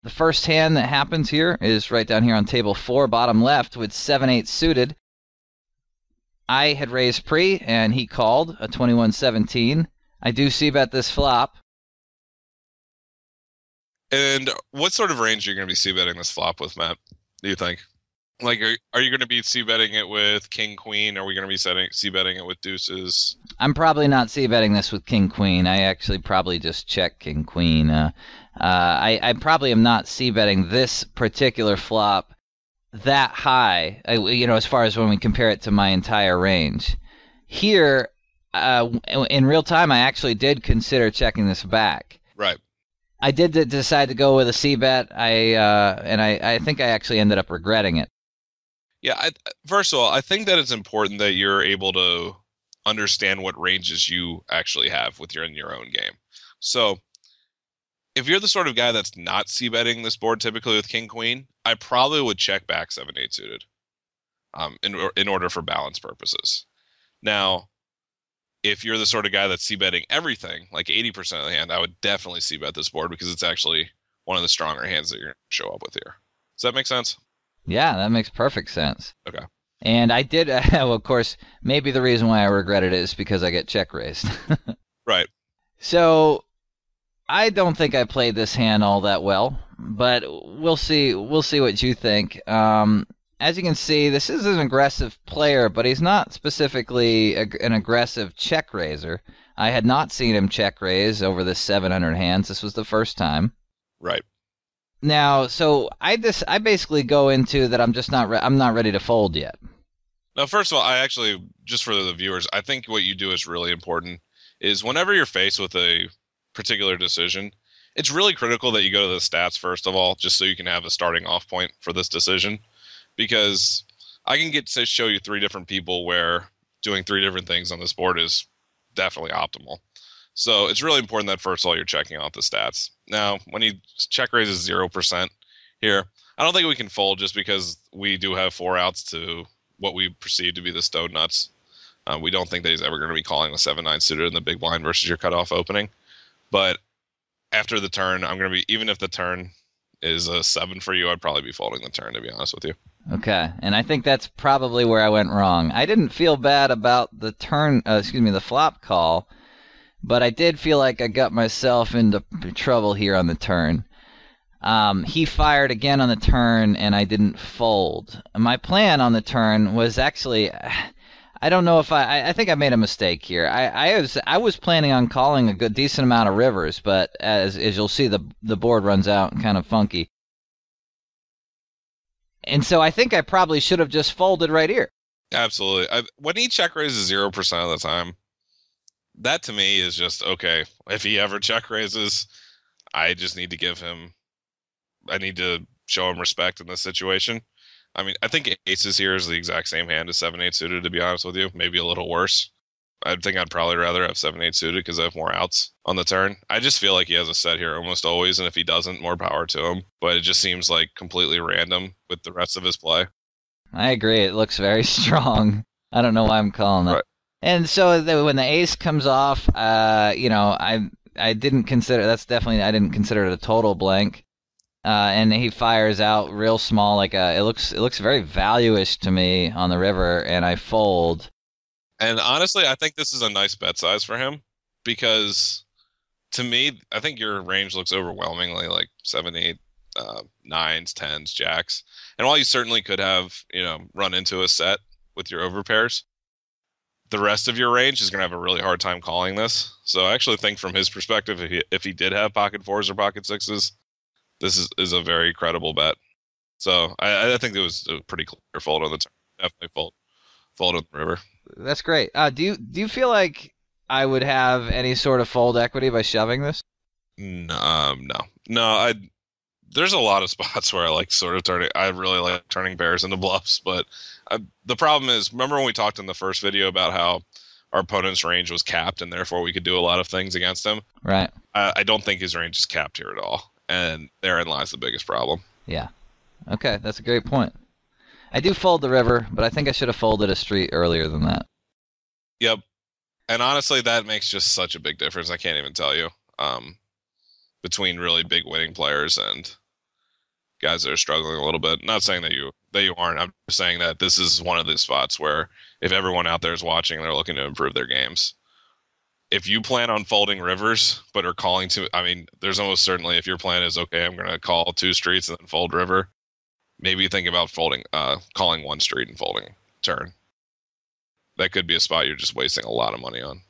The first hand that happens here is right down here on table 4, bottom left, with 7-8 suited. I had raised pre, and he called a 21-17. I do c-bet this flop. And what sort of range are you going to be c-betting this flop with, Matt, do you think? Like, are you going to be c-betting it with king, queen? Are we going to be c-betting it with deuces? I'm probably not c-betting this with king, queen. I actually probably just check king, queen. I probably am not c-betting this particular flop that high, as far as when we compare it to my entire range. Here, in real time, I actually did consider checking this back. Right. I did decide to go with a c-bet, and I think I actually ended up regretting it. Yeah, first of all, I think that it's important that you're able to understand what ranges you actually have in your own game. So, if you're the sort of guy that's not c-betting this board typically with king, queen, I probably would check back 7-8 suited in order for balance purposes. Now, if you're the sort of guy that's c-betting everything, like 80% of the hand, I would definitely c-bet this board because it's actually one of the stronger hands that you're going to show up with here. Does that make sense? Yeah, that makes perfect sense. Okay. And I did, well, of course, maybe the reason why I regretted it is because I get check raised. Right. So, I don't think I played this hand all that well, but we'll see. We'll see what you think. As you can see, this is an aggressive player, but he's not specifically an aggressive check raiser. I had not seen him check raise over the 700 hands. This was the first time. Right. Now, so I basically go into that I'm not ready to fold yet. Now, first of all, I actually, just for the viewers, I think what you do is really important. Is whenever you're faced with a particular decision, it's really critical that you go to the stats first of all, just so you can have a starting off point for this decision. Because I can get to show you 3 different people where doing 3 different things on this board is definitely optimal. So it's really important that first of all you're checking out the stats. Now, when he check raises 0% here, I don't think we can fold just because we do have 4 outs to what we perceive to be the stone nuts. We don't think that he's ever going to be calling the 7-9 suited in the big blind versus your cutoff opening. But after the turn, I'm going to be, even if the turn is a 7 for you, I'd probably be folding the turn, to be honest with you. Okay, and I think that's probably where I went wrong. I didn't feel bad about the the flop call, but I did feel like I got myself into trouble here on the turn. He fired again on the turn, and I didn't fold. My plan on the turn was actually, I don't know if I think I made a mistake here. I was planning on calling a decent amount of rivers, but as you'll see, the board runs out kind of funky. And so I think I probably should have just folded right here. Absolutely. When he check raises 0% of the time, that to me is just, okay, if he ever check raises, I just need to I need to show him respect in this situation. I mean, I think aces here is the exact same hand as 7-8 suited, to be honest with you. Maybe a little worse. I think I'd probably rather have 7-8 suited because I have more outs on the turn. I just feel like he has a set here almost always, and if he doesn't, more power to him. But it just seems like completely random with the rest of his play. I agree. It looks very strong. I don't know why I'm calling that. Right. And so when the ace comes off, I didn't consider, I didn't consider it a total blank. And he fires out real small, like it looks very value-ish to me on the river, and I fold. And honestly, I think this is a nice bet size for him because, to me, I think your range looks overwhelmingly like 7-8, 9s, 10s, jacks. And while you certainly could have, run into a set with your overpairs, the rest of your range is going to have a really hard time calling this. So I actually think from his perspective, if he did have pocket 4s or pocket 6s, this is a very credible bet. So I think it was a pretty clear fold on the turn. Definitely fold on the river. That's great. Do you feel like I would have any sort of fold equity by shoving this? No. There's a lot of spots where I like sort of turning. I really like turning pairs into bluffs, but the problem is, remember when we talked in the first video about how our opponent's range was capped and therefore we could do a lot of things against him? Right. I don't think his range is capped here at all, and therein lies the biggest problem. Yeah. Okay, that's a great point. I do fold the river, but I think I should have folded a street earlier than that. Yep. And honestly, that makes just such a big difference. I can't even tell you. Between really big winning players and guys that are struggling a little bit. Not saying that you aren't. I'm just saying that this is one of the spots where if everyone out there is watching, they're looking to improve their games. If you plan on folding rivers, but are calling to, I mean, there's almost certainly if your plan is okay, I'm going to call 2 streets and then fold river. Maybe think about calling 1 street and folding turn. That could be a spot you're just wasting a lot of money on.